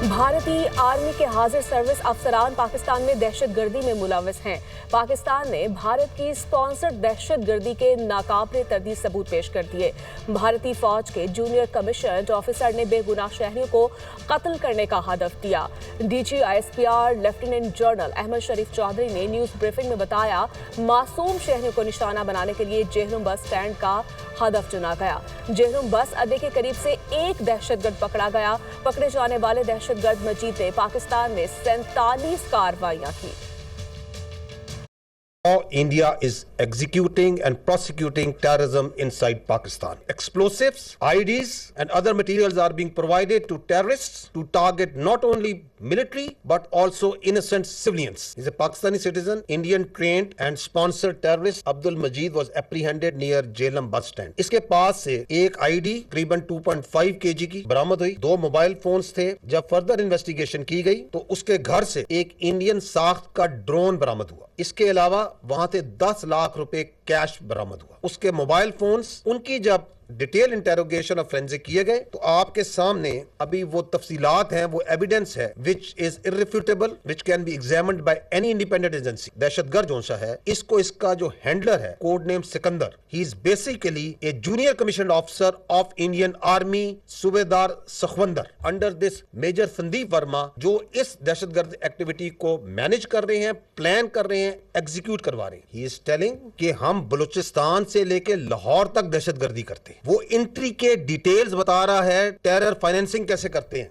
بھارتی آرمی کے حاضر سروس افسران پاکستان میں دہشت گردی میں ملوث ہیں۔ پاکستان نے بھارت کی اسپانسرڈ دہشت گردی کے ناقابل تردید ثبوت پیش کر دیے۔ بھارتی فوج کے جونیئر کمیشنڈ آفیسر نے بے گناہ شہریوں کو قتل کرنے کا ہدف دیا۔ D G ISPR lieutenant general Ahmed Sharif Chaudhry نے نیوز بریفنگ میں بتایا، معصوم شہریوں کو نشانہ بنانے کے لیے جہلم بس اسٹینڈ کا ہدف چنا گیا۔ جہلم بس اڈے کے قریب سے ایک دہشت گرد پکڑا گیا۔ پکڑے جانے والے دہشت گرد مجید نے پاکستان میں 47 کارروائیاں کی۔ How India is executing and prosecuting terrorism inside Pakistan. Explosives, IEDs and other materials are being provided to terrorists to target not only military but also innocent civilians. He's a Pakistani citizen, Indian trained and sponsored terrorist Abdul Majid was apprehended near Jhelum bus stand. اس کے پاس سے ایک IED تقریباً 2.5 kg کی برآمد ہوئی، 2 mobile phones تھے۔ جب further investigation کی گئی تو اس کے گھر سے ایک انڈین ساخت کا ڈرون برآمد ہوا۔ اس کے علاوہ وہاں سے 10 لاکھ روپے کیش برآمد ہوا۔ اس کے موبائل فونز، ان کی جب ڈیٹیل انٹیروگیشن اور فرینزک کیے گئے تو آپ کے سامنے ابھی وہ تفصیلات ہیں، وہ ایویڈنس ہے which is irrefutable, which can be examined by any independent agency. دہشت گرد جون سا ہے، اس کا جو ہینڈلر ہے code name Sikandar, he is basically a junior commissioned officer of Indian Army Subedar سخوندر under this Major Sandeep Verma, جو اس دہشت گرد ایکٹیویٹی کو مینج کر رہے ہیں، پلان کر رہے ہیں، ایگزیکیوٹ کروا رہے ہیں۔ he is telling کہ ہم بلوچستان سے لے کے لاہور تک دہشت گردی کرتے ہیں۔ وہ انٹری کے ڈیٹیلز بتا رہا ہے، ٹیرر فائنینسنگ کیسے کرتے ہیں۔